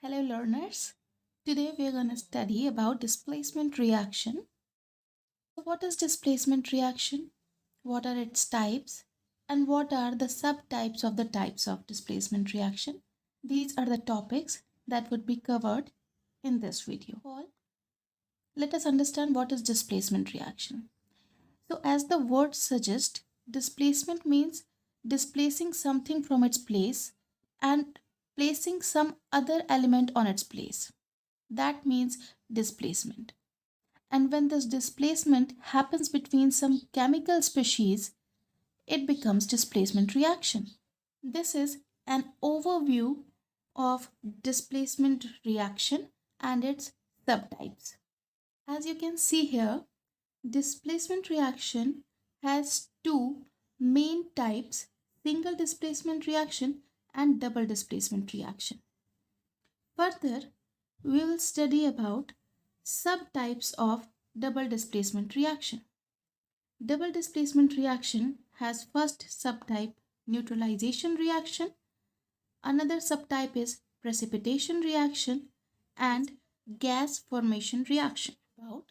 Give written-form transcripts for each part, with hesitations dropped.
Hello learners. Today we are going to study about displacement reaction. So what is displacement reaction? What are its types? And what are the subtypes of the types of displacement reaction? These are the topics that would be covered in this video. Let us understand what is displacement reaction. So as the word suggests, displacement means displacing something from its place and placing some other element on its place. That means displacement. And when this displacement happens between some chemical species, it becomes displacement reaction. This is an overview of displacement reaction and its subtypes. As you can see here, displacement reaction has two main types: single displacement reaction and double displacement reaction. Further, we will study about subtypes of double displacement reaction. Double displacement reaction has first subtype neutralization reaction, another subtype is precipitation reaction, and gas formation reaction. About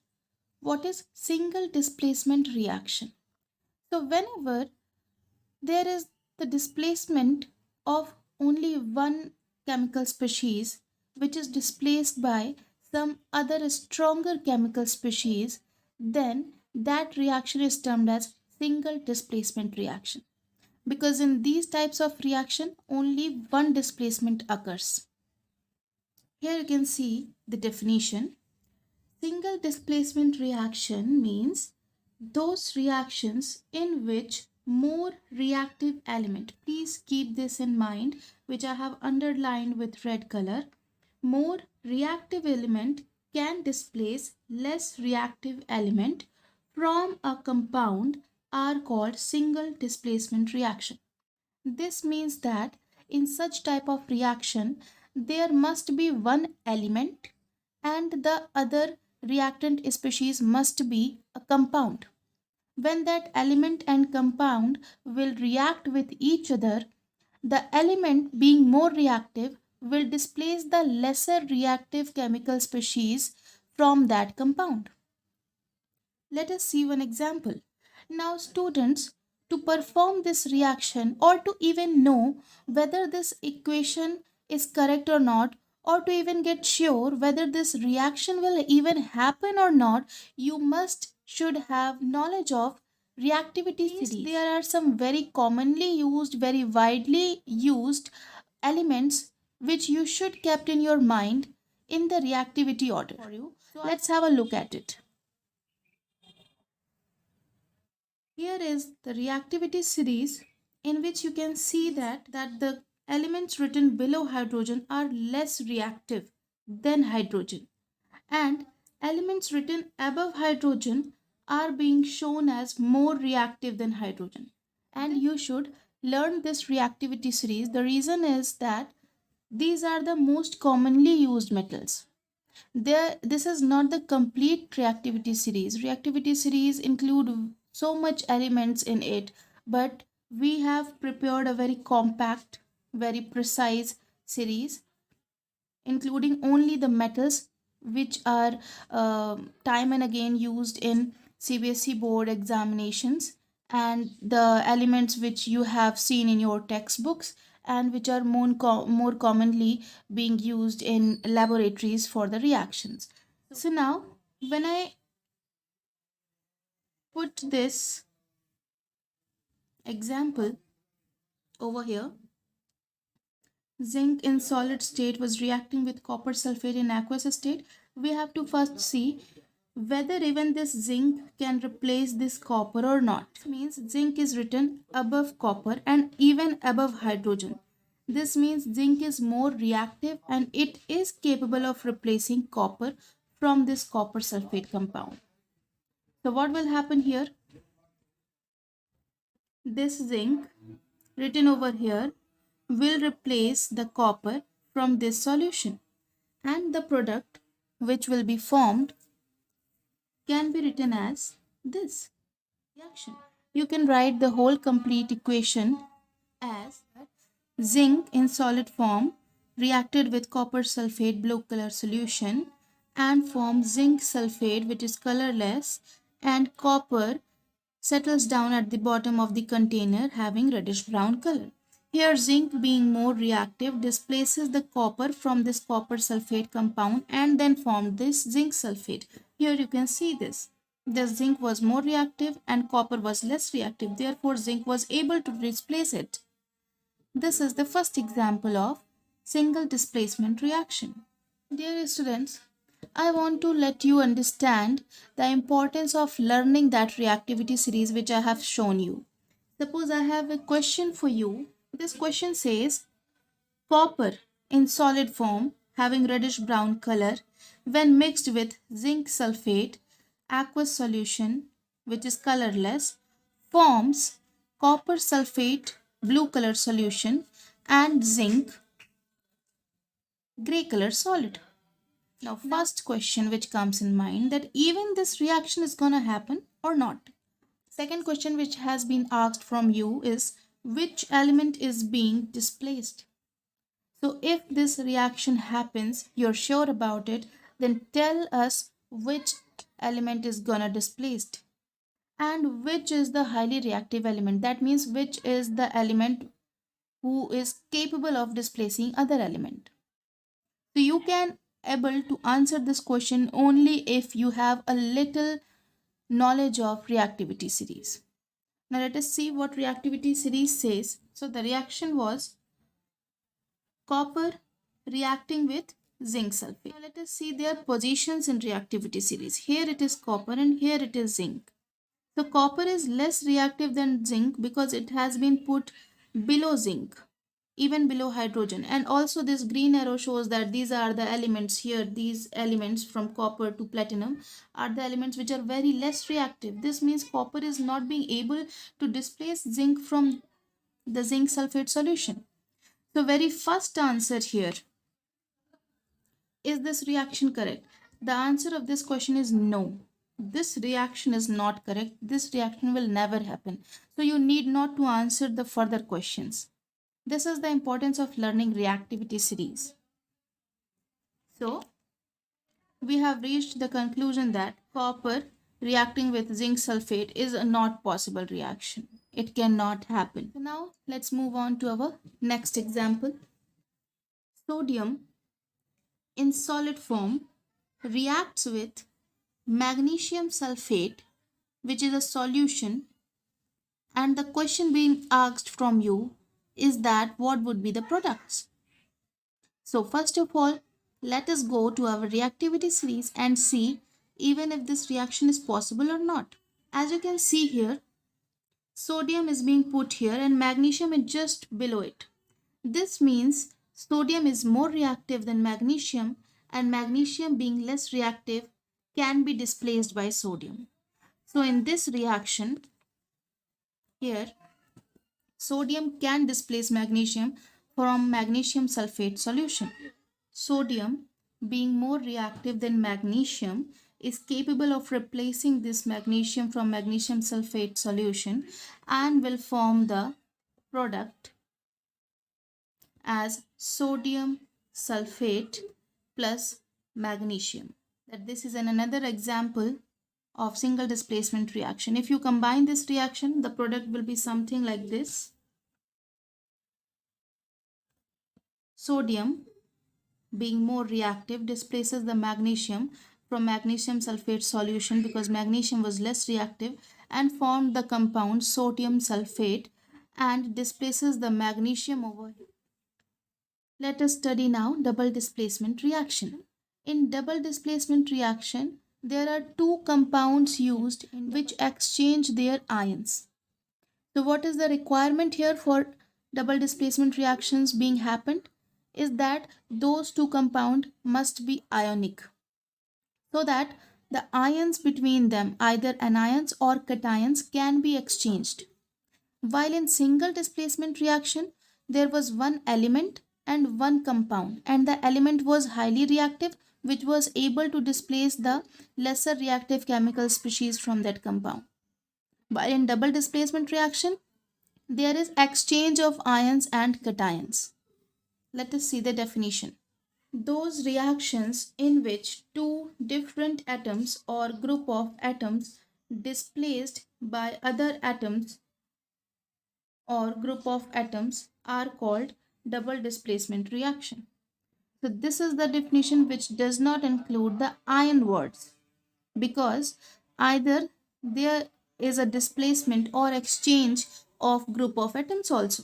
what is single displacement reaction? So whenever there is the displacement of only one chemical species which is displaced by some other stronger chemical species, then that reaction is termed as single displacement reaction, because in these types of reaction only one displacement occurs. Here you can see the definition. Single displacement reaction means those reactions in which more reactive element, please keep this in mind, which I have underlined with red color, more reactive element can displace less reactive element from a compound are called single displacement reaction. This means that in such type of reaction there must be one element and the other reactant species must be a compound. When that element and compound will react with each other, the element being more reactive will displace the lesser reactive chemical species from that compound. Let us see one example. Now students, to perform this reaction or to even know whether this equation is correct or not, or to even get sure whether this reaction will even happen or not, you should have knowledge of reactivity series. There are some very commonly used, very widely used elements which you should kept in your mind in the reactivity order. Let's have a look at it. Here is the reactivity series in which you can see that the elements written below hydrogen are less reactive than hydrogen, and elements written above hydrogen are being shown as more reactive than hydrogen. And you should learn this reactivity series. The reason is that these are the most commonly used metals. This is not the complete reactivity series. Reactivity series include so much elements in it, but we have prepared a very compact, very precise series including only the metals which are time and again used in CBSE board examinations, and the elements which you have seen in your textbooks and which are more commonly being used in laboratories for the reactions. So now when I put this example over here, zinc in solid state was reacting with copper sulfate in aqueous state, we have to first see whether even this zinc can replace this copper or not. This means zinc is written above copper and even above hydrogen. This means zinc is more reactive and it is capable of replacing copper from this copper sulfate compound. So what will happen here? This zinc written over here will replace the copper from this solution, and the product which will be formed can be written as this reaction. You can write the whole complete equation as zinc in solid form reacted with copper sulfate blue color solution and formed zinc sulfate which is colorless, and copper settles down at the bottom of the container having reddish brown color. Here zinc, being more reactive, displaces the copper from this copper sulfate compound and then formed this zinc sulfate. Here you can see this. The zinc was more reactive and copper was less reactive. Therefore zinc was able to displace it. This is the first example of single displacement reaction. Dear students, I want to let you understand the importance of learning that reactivity series which I have shown you. Suppose I have a question for you. This question says copper in solid form having reddish brown color when mixed with zinc sulfate aqueous solution which is colorless forms copper sulfate blue color solution and zinc gray color solid. Now first question which comes in mind, that even this reaction is gonna happen or not. Second question which has been asked from you is which element is being displaced. So if this reaction happens, you're sure about it, then tell us which element is gonna displaced and which is the highly reactive element. That means which is the element who is capable of displacing other element. So you can able to answer this question only if you have a little knowledge of reactivity series. Now let us see what reactivity series says. So the reaction was copper reacting with zinc sulfate. Now let us see their positions in reactivity series. Here it is copper and here it is zinc. So copper is less reactive than zinc because it has been put below zinc, even below hydrogen. And also this green arrow shows that these are the elements here. These elements from copper to platinum are the elements which are very less reactive. This means copper is not being able to displace zinc from the zinc sulfate solution. So very first answer here, is this reaction correct? The answer of this question is no. This reaction is not correct. This reaction will never happen. So you need not to answer the further questions. This is the importance of learning reactivity series. So we have reached the conclusion that copper reacting with zinc sulfate is a not possible reaction. It cannot happen. Now let's move on to our next example. Sodium in solid form reacts with magnesium sulfate which is a solution, and the question being asked from you is that what would be the products. So first of all, let us go to our reactivity series and see even if this reaction is possible or not. As you can see here, sodium is being put here and magnesium is just below it. This means sodium is more reactive than magnesium, and magnesium being less reactive can be displaced by sodium. So in this reaction here, sodium can displace magnesium from magnesium sulfate solution. Sodium, being more reactive than magnesium, is capable of replacing this magnesium from magnesium sulfate solution and will form the product as sodium sulfate plus magnesium. That this is another example of single displacement reaction. If you combine this reaction, the product will be something like this. Sodium, being more reactive, displaces the magnesium from magnesium sulfate solution because magnesium was less reactive and formed the compound sodium sulfate and displaces the magnesium over here. Let us study now double displacement reaction. In double displacement reaction, there are two compounds used in which exchange their ions. So what is the requirement here for double displacement reactions being happened? Is that those two compounds must be ionic, so that the ions between them, either anions or cations, can be exchanged. While in single displacement reaction, there was one element and one compound, and the element was highly reactive, which was able to displace the lesser reactive chemical species from that compound. While in double displacement reaction, there is exchange of ions and cations. Let us see the definition. Those reactions in which two different atoms or group of atoms displaced by other atoms or group of atoms are called double displacement reaction. So this is the definition which does not include the ion words, because either there is a displacement or exchange of group of atoms also.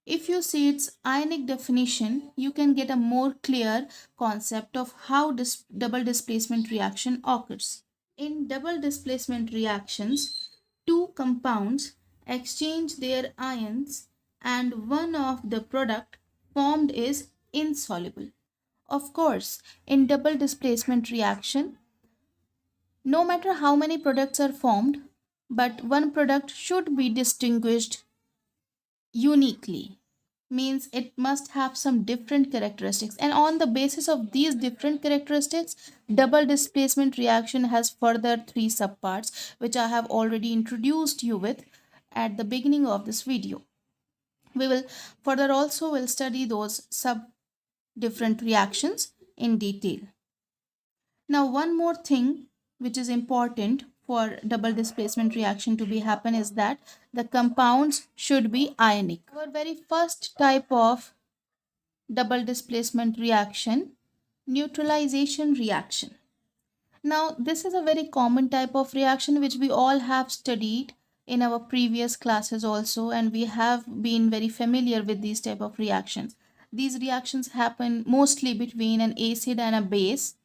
If you see its ionic definition, you can get a more clear concept of how double displacement reaction occurs. In double displacement reactions, two compounds exchange their ions and one of the product formed is insoluble. Of course, in double displacement reaction, no matter how many products are formed, but one product should be distinguished uniquely, means it must have some different characteristics, and on the basis of these different characteristics, double displacement reaction has further three subparts which I have already introduced you with at the beginning of this video. We will further also will study those sub different reactions in detail. Now one more thing which is important for double displacement reaction to be happen is that the compounds should be ionic. Our very first type of double displacement reaction, neutralization reaction. Now this is a very common type of reaction which we all have studied in our previous classes also, and we have been very familiar with these type of reactions. These reactions happen mostly between an acid and a base,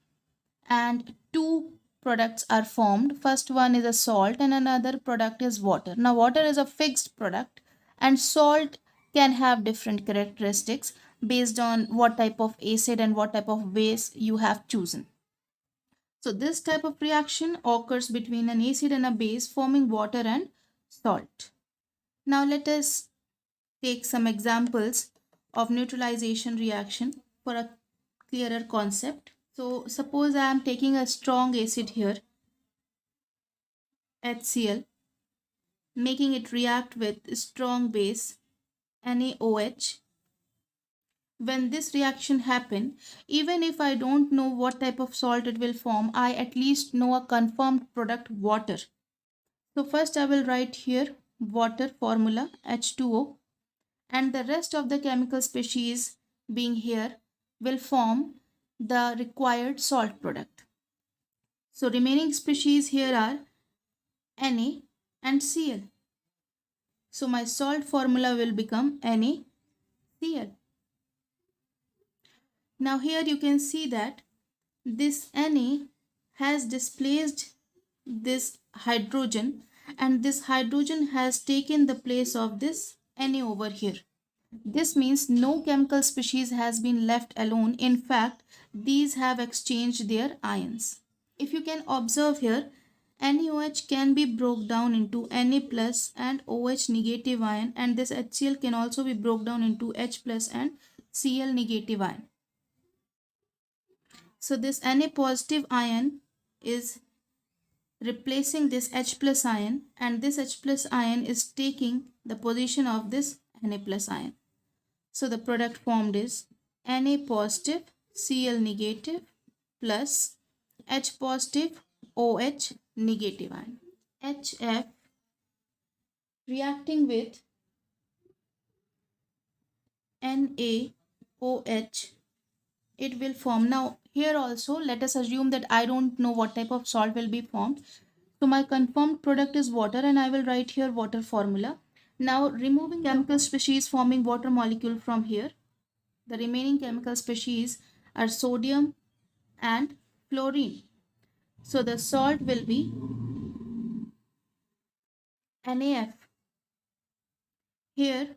and two products are formed. First one is a salt and another product is water. Now water is a fixed product and salt can have different characteristics based on what type of acid and what type of base you have chosen. So this type of reaction occurs between an acid and a base forming water and salt. Now let us take some examples of neutralization reaction for a clearer concept. So suppose I am taking a strong acid here, HCl, making it react with strong base, NaOH. When this reaction happen, even if I don't know what type of salt it will form, I at least know a confirmed product, water. So first I will write here water formula H2O, and the rest of the chemical species being here will form the required salt product. So remaining species here are Na and Cl. So my salt formula will become NaCl. Now here you can see that this Na has displaced this hydrogen, and this hydrogen has taken the place of this Na over here. This means no chemical species has been left alone. In fact, these have exchanged their ions. If you can observe here, NaOH can be broke down into Na plus and OH negative ion, and this HCl can also be broke down into H plus and Cl negative ion. So this Na positive ion is replacing this H plus ion, and this H plus ion is taking the position of this Na plus ion. So the product formed is Na positive Cl negative plus H positive OH negative ion. HF reacting with NaOH, it will form. Now here also let us assume that I don't know what type of salt will be formed. So my confirmed product is water, and I will write here water formula. Now removing chemical species forming water molecule from here, the remaining chemical species are sodium and fluorine. So the salt will be NaF. Here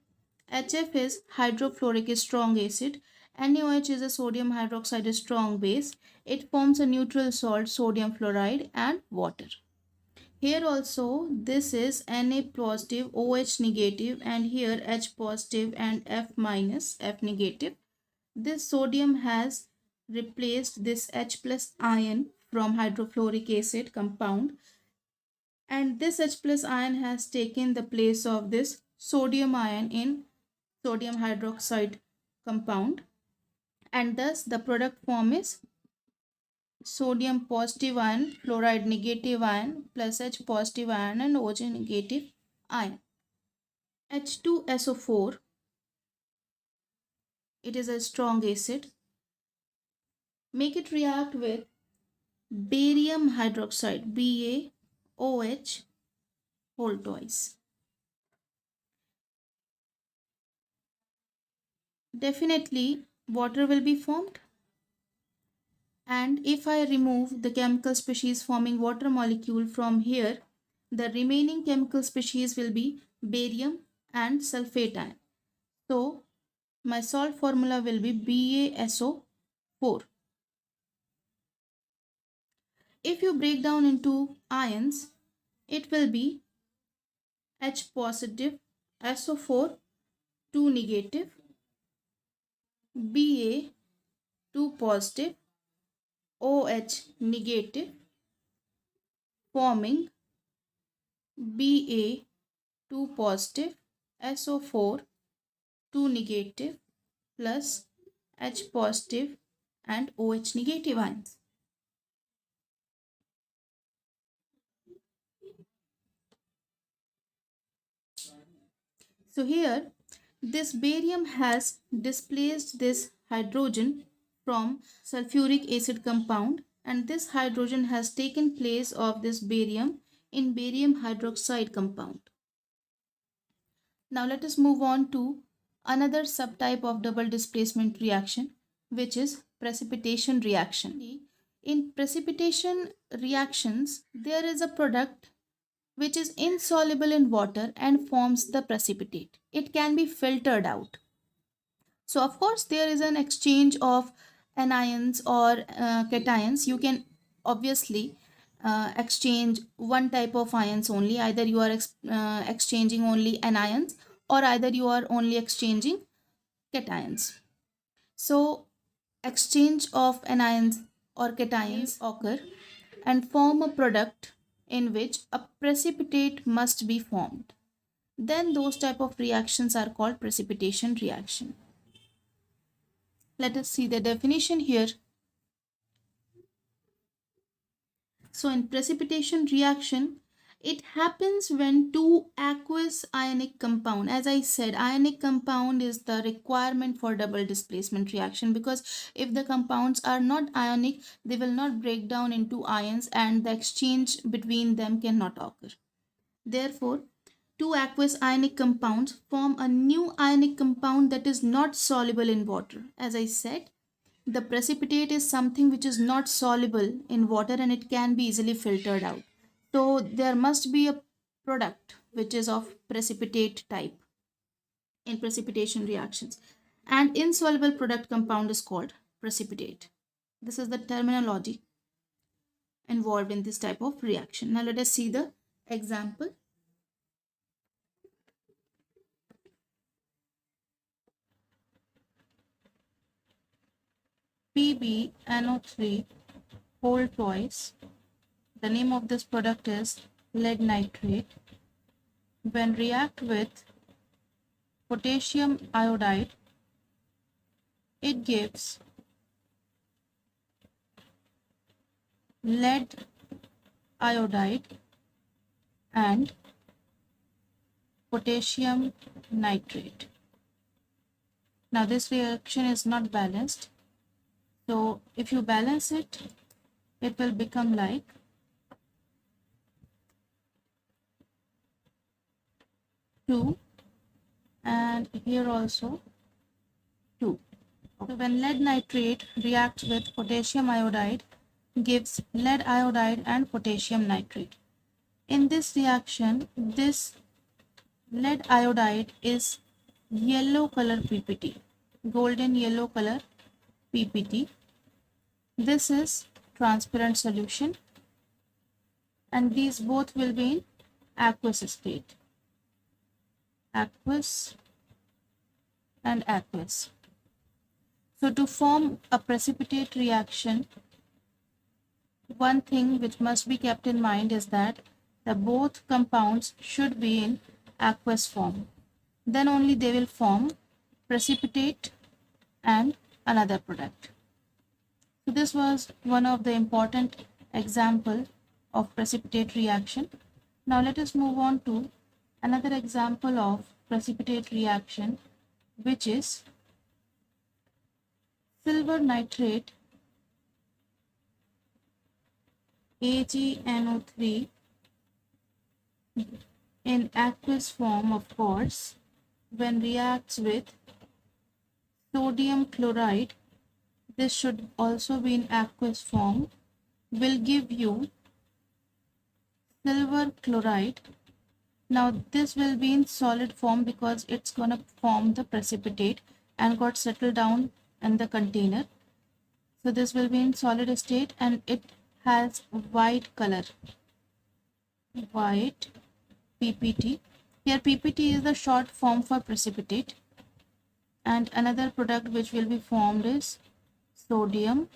HF is hydrofluoric strong acid, NaOH is a sodium hydroxide strong base. It forms a neutral salt, sodium fluoride, and water. Here also this is Na positive, OH negative, and here H positive and F minus, F negative. This sodium has replaced this H plus ion from hydrofluoric acid compound, and this H plus ion has taken the place of this sodium ion in sodium hydroxide compound, and thus the product form is sodium positive ion, fluoride negative ion plus H positive ion and OH negative ion. H2SO4, it is a strong acid. Make it react with barium hydroxide, BaOH whole twice. Definitely water will be formed, and if I remove the chemical species forming water molecule from here, the remaining chemical species will be barium and sulfate ion. So my salt formula will be BaSO4. If you break down into ions, it will be H positive, SO4, 2 negative, Ba, 2 positive, OH negative, forming Ba, 2 positive, SO4, 2 negative plus H positive and OH negative ions. So here this barium has displaced this hydrogen from sulfuric acid compound, and this hydrogen has taken place of this barium in barium hydroxide compound. Now let us move on to another subtype of double displacement reaction, which is precipitation reaction. In precipitation reactions, there is a product which is insoluble in water and forms the precipitate. It can be filtered out. So of course there is an exchange of anions or cations. You can obviously exchange one type of ions only. Either you are exchanging only anions, or either you are only exchanging cations. So exchange of anions or cations occur and form a product in which a precipitate must be formed. Then those type of reactions are called precipitation reaction. Let us see the definition here. So in precipitation reaction, it happens when two aqueous ionic compound, as I said, ionic compound is the requirement for double displacement reaction, because if the compounds are not ionic, they will not break down into ions and the exchange between them cannot occur. Therefore, two aqueous ionic compounds form a new ionic compound that is not soluble in water. As I said, the precipitate is something which is not soluble in water and it can be easily filtered out. So there must be a product which is of precipitate type in precipitation reactions. And insoluble product compound is called precipitate. This is the terminology involved in this type of reaction. Now let us see the example. PbNO3 whole twice. The name of this product is lead nitrate. When react with potassium iodide, it gives lead iodide and potassium nitrate. Now this reaction is not balanced. So if you balance it, it will become like 2, and here also 2. So when lead nitrate reacts with potassium iodide, gives lead iodide and potassium nitrate. In this reaction, this lead iodide is yellow color PPT, golden yellow color PPT. This is transparent solution, and these both will be in aqueous state. Aqueous and aqueous. So to form a precipitate reaction, one thing which must be kept in mind is that the both compounds should be in aqueous form. Then only they will form precipitate and another product. So this was one of the important example of precipitate reaction. Now let us move on to another example of precipitate reaction, which is silver nitrate AgNO3 in aqueous form, of course, when reacts with sodium chloride, this should also be in aqueous form, will give you silver chloride. Now this will be in solid form because it's going to form the precipitate and got settled down in the container. So this will be in solid state and it has white color, white PPT. Here PPT is the short form for precipitate, and another product which will be formed is sodium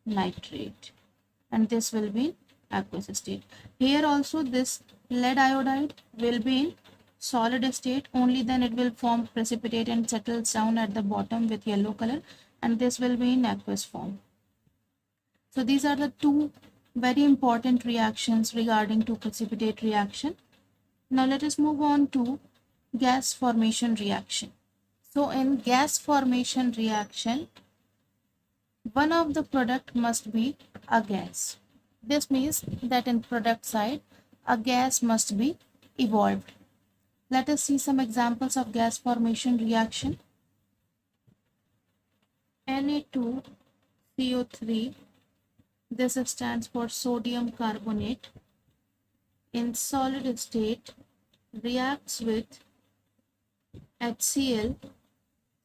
nitrate, and this will be in aqueous state. Here also this lead iodide will be in solid state, only then it will form precipitate and settles down at the bottom with yellow color, and this will be in aqueous form. So these are the two very important reactions regarding to precipitate reaction. Now let us move on to gas formation reaction. So in gas formation reaction, one of the product must be a gas. This means that in product side, a gas must be evolved. Let us see some examples of gas formation reaction. Na2CO3, this stands for sodium carbonate, in solid state reacts with HCl.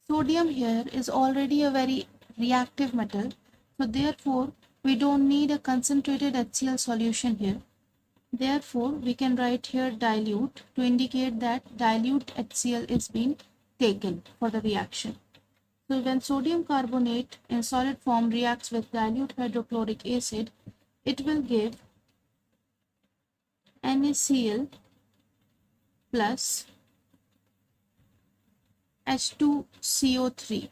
Sodium here is already a very reactive metal, so therefore we don't need a concentrated HCl solution here. Therefore we can write here dilute to indicate that dilute HCl is being taken for the reaction. So when sodium carbonate in solid form reacts with dilute hydrochloric acid, it will give NaCl plus H2CO3.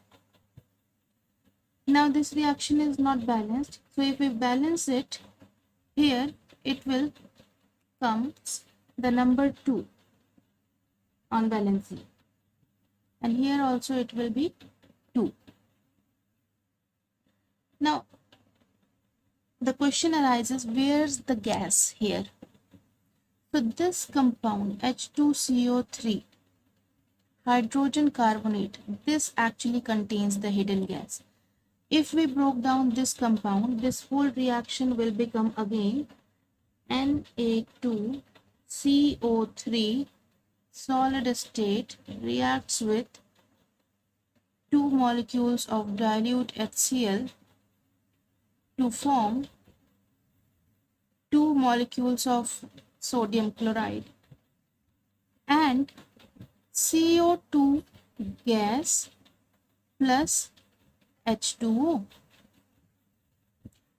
Now this reaction is not balanced, so if we balance it, here it will come the number 2 on balancing, and here also it will be 2. Now the question arises, where's the gas here? So this compound H2CO3 hydrogen carbonate, this actually contains the hidden gas. If we broke down this compound, this whole reaction will become again Na2CO3 solid state reacts with 2 molecules of dilute HCl to form 2 molecules of sodium chloride and CO2 gas plus H2O.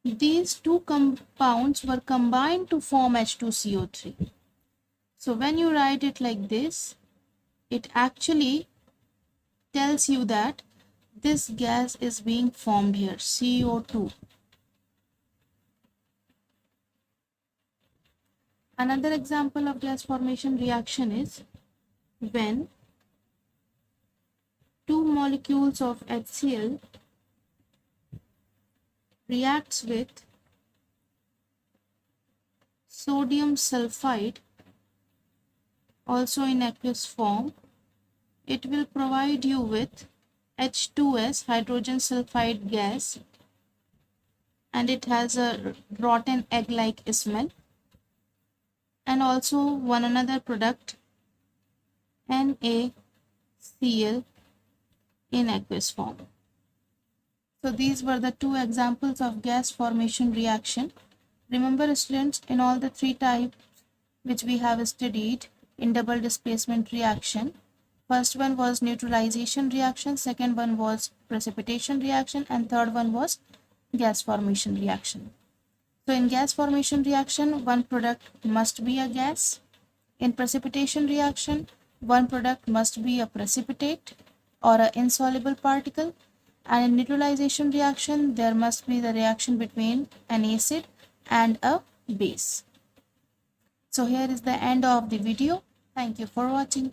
These two compounds were combined to form H2CO3. So when you write it like this, it actually tells you that this gas is being formed here, CO2. Another example of gas formation reaction is when 2 molecules of HCl reacts with sodium sulfide, also in aqueous form, it will provide you with H2S, hydrogen sulfide gas, and it has a rotten egg-like smell, and also one another product NaCl in aqueous form. So these were the two examples of gas formation reaction. Remember students, in all the 3 types which we have studied in double displacement reaction, first one was neutralization reaction, second one was precipitation reaction, and third one was gas formation reaction. So in gas formation reaction, one product must be a gas. In precipitation reaction, one product must be a precipitate or an insoluble particle, And in neutralization reaction, there must be the reaction between an acid and a base. So here is the end of the video. Thank you for watching.